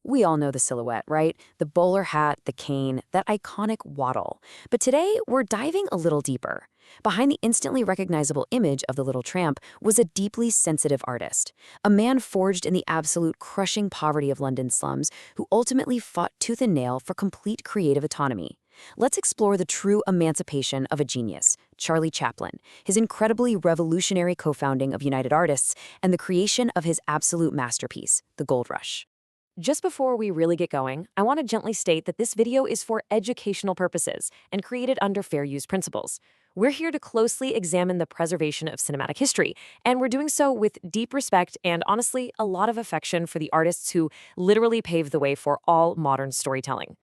We all know the silhouette, right? The bowler hat, the cane, that iconic waddle. But today, we're diving a little deeper. Behind the instantly recognizable image of the little tramp was a deeply sensitive artist, a man forged in the absolute crushing poverty of London slums who ultimately fought tooth and nail for complete creative autonomy. Let's explore the true emancipation of a genius, Charlie Chaplin, his incredibly revolutionary co-founding of United Artists, and the creation of his absolute masterpiece, the Gold Rush. Just before we really get going, I want to gently state that this video is for educational purposes and created under fair use principles. We're here to closely examine the preservation of cinematic history, and we're doing so with deep respect and, honestly, a lot of affection for the artists who literally paved the way for all modern storytelling.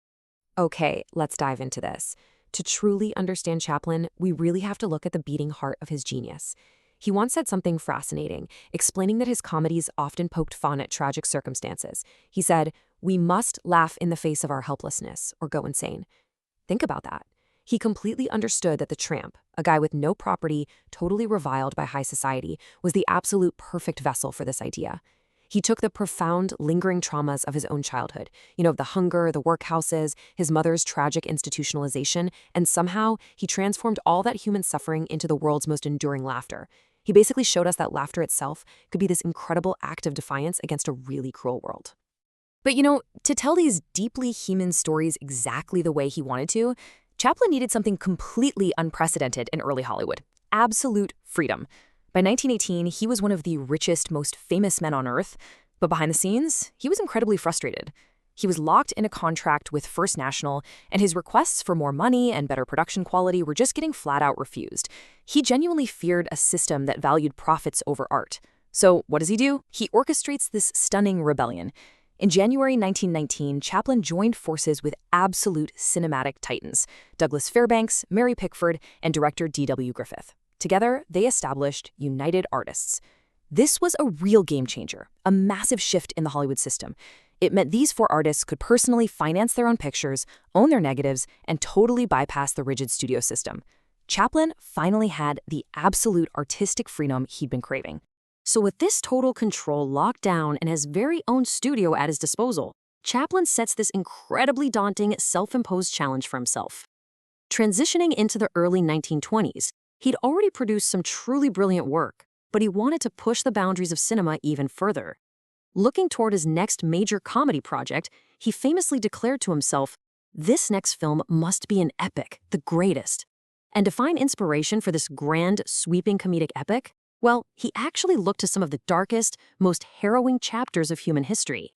Okay, let's dive into this. To truly understand Chaplin, we really have to look at the beating heart of his genius. He once said something fascinating, explaining that his comedies often poked fun at tragic circumstances. He said, "We must laugh in the face of our helplessness or go insane." Think about that. He completely understood that the tramp, a guy with no property, totally reviled by high society, was the absolute perfect vessel for this idea. He took the profound, lingering traumas of his own childhood, the hunger, the workhouses, his mother's tragic institutionalization, and somehow he transformed all that human suffering into the world's most enduring laughter. He basically showed us that laughter itself could be this incredible act of defiance against a really cruel world. But to tell these deeply human stories exactly the way he wanted to, Chaplin needed something completely unprecedented in early Hollywood: absolute freedom. By 1918, he was one of the richest, most famous men on earth, but behind the scenes, he was incredibly frustrated. He was locked in a contract with First National, and his requests for more money and better production quality were just getting flat out refused. He genuinely feared a system that valued profits over art. So what does he do? He orchestrates this stunning rebellion. In January 1919, Chaplin joined forces with absolute cinematic titans, Douglas Fairbanks, Mary Pickford, and director D.W. Griffith. Together, they established United Artists. This was a real game changer, a massive shift in the Hollywood system. It meant these four artists could personally finance their own pictures, own their negatives, and totally bypass the rigid studio system. Chaplin finally had the absolute artistic freedom he'd been craving. So with this total control locked down and his very own studio at his disposal, Chaplin sets this incredibly daunting, self-imposed challenge for himself. Transitioning into the early 1920s, he'd already produced some truly brilliant work, but he wanted to push the boundaries of cinema even further. Looking toward his next major comedy project, he famously declared to himself, "This next film must be an epic, the greatest." And to find inspiration for this grand, sweeping comedic epic, well, he actually looked to some of the darkest, most harrowing chapters of human history.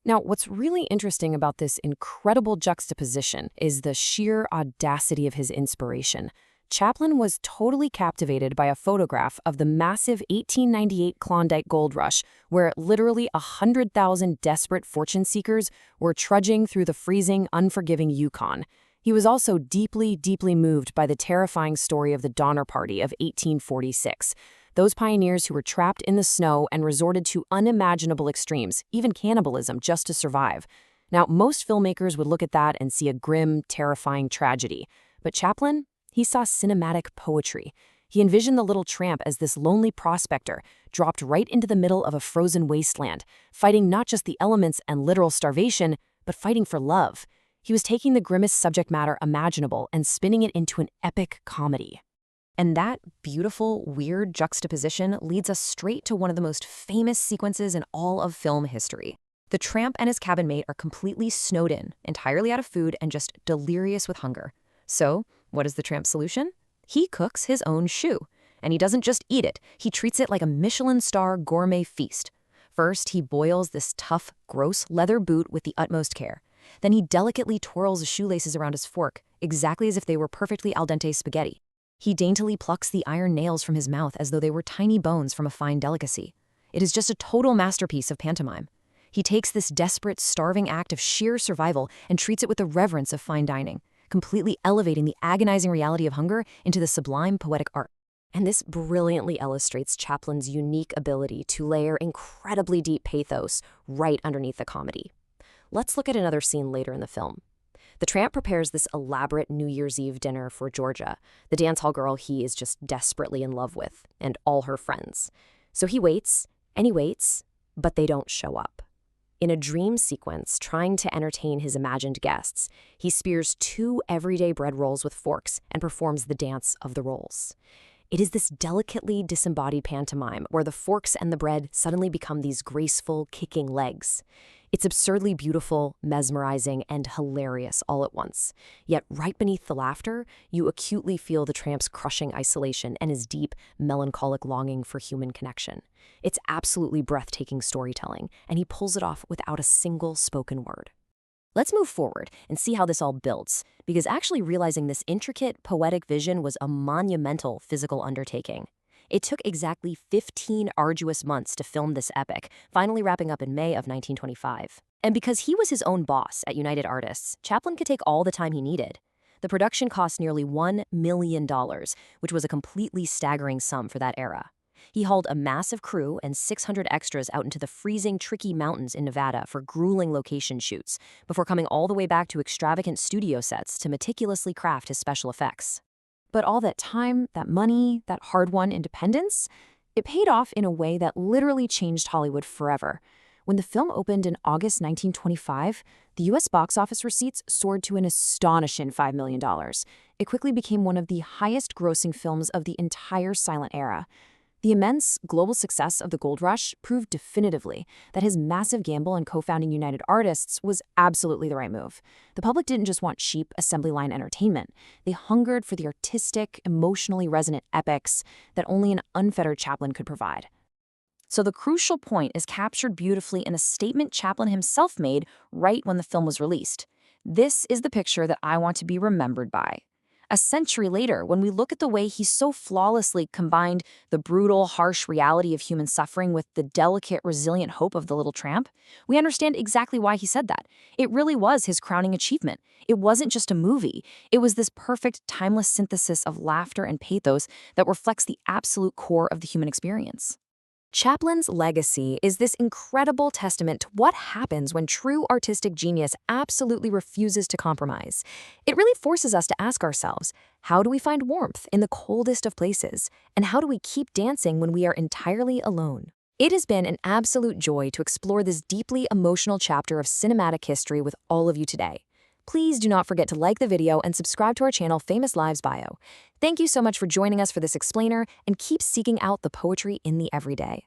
Now, what's really interesting about this incredible juxtaposition is the sheer audacity of his inspiration. Chaplin was totally captivated by a photograph of the massive 1898 Klondike gold rush, where literally 100,000 desperate fortune seekers were trudging through the freezing, unforgiving Yukon. He was also deeply, deeply moved by the terrifying story of the Donner Party of 1846. Those pioneers who were trapped in the snow and resorted to unimaginable extremes, even cannibalism, just to survive. Now, most filmmakers would look at that and see a grim, terrifying tragedy. But Chaplin? He saw cinematic poetry. He envisioned the little tramp as this lonely prospector, dropped right into the middle of a frozen wasteland, fighting not just the elements and literal starvation, but fighting for love. He was taking the grimmest subject matter imaginable and spinning it into an epic comedy. And that beautiful, weird juxtaposition leads us straight to one of the most famous sequences in all of film history. The tramp and his cabin mate are completely snowed in, entirely out of food and just delirious with hunger. So, what is the tramp's solution? He cooks his own shoe. And he doesn't just eat it, he treats it like a Michelin star gourmet feast. First, he boils this tough, gross leather boot with the utmost care. Then he delicately twirls the shoelaces around his fork, exactly as if they were perfectly al dente spaghetti. He daintily plucks the iron nails from his mouth as though they were tiny bones from a fine delicacy. It is just a total masterpiece of pantomime. He takes this desperate, starving act of sheer survival and treats it with the reverence of fine dining, completely elevating the agonizing reality of hunger into the sublime poetic art. And this brilliantly illustrates Chaplin's unique ability to layer incredibly deep pathos right underneath the comedy. Let's look at another scene later in the film. The tramp prepares this elaborate New Year's Eve dinner for Georgia, the dance hall girl he is just desperately in love with, and all her friends. So he waits, and he waits, but they don't show up. In a dream sequence, trying to entertain his imagined guests, he spears 2 everyday bread rolls with forks and performs the dance of the rolls. It is this delicately disembodied pantomime where the forks and the bread suddenly become these graceful, kicking legs. It's absurdly beautiful, mesmerizing, and hilarious all at once. Yet right beneath the laughter, you acutely feel the tramp's crushing isolation and his deep, melancholic longing for human connection. It's absolutely breathtaking storytelling, and he pulls it off without a single spoken word. Let's move forward and see how this all builds, because actually realizing this intricate, poetic vision was a monumental physical undertaking. It took exactly 15 arduous months to film this epic, finally wrapping up in May of 1925. And because he was his own boss at United Artists, Chaplin could take all the time he needed. The production cost nearly $1 million, which was a completely staggering sum for that era. He hauled a massive crew and 600 extras out into the freezing, tricky mountains in Nevada for grueling location shoots, before coming all the way back to extravagant studio sets to meticulously craft his special effects. But all that time, that money, that hard-won independence, it paid off in a way that literally changed Hollywood forever. When the film opened in August 1925, the U.S. box office receipts soared to an astonishing $5 million. It quickly became one of the highest-grossing films of the entire silent era. The immense global success of the Gold Rush proved definitively that his massive gamble in co-founding United Artists was absolutely the right move. The public didn't just want cheap assembly line entertainment. They hungered for the artistic, emotionally resonant epics that only an unfettered Chaplin could provide. So the crucial point is captured beautifully in a statement Chaplin himself made right when the film was released. This is the picture that I want to be remembered by. A century later, when we look at the way he so flawlessly combined the brutal, harsh reality of human suffering with the delicate, resilient hope of the little tramp, we understand exactly why he said that. It really was his crowning achievement. It wasn't just a movie. It was this perfect, timeless synthesis of laughter and pathos that reflects the absolute core of the human experience. Chaplin's legacy is this incredible testament to what happens when true artistic genius absolutely refuses to compromise. It really forces us to ask ourselves, how do we find warmth in the coldest of places? And how do we keep dancing when we are entirely alone? It has been an absolute joy to explore this deeply emotional chapter of cinematic history with all of you today. Please do not forget to like the video and subscribe to our channel Famous Lives Bio. Thank you so much for joining us for this explainer, and keep seeking out the poetry in the everyday.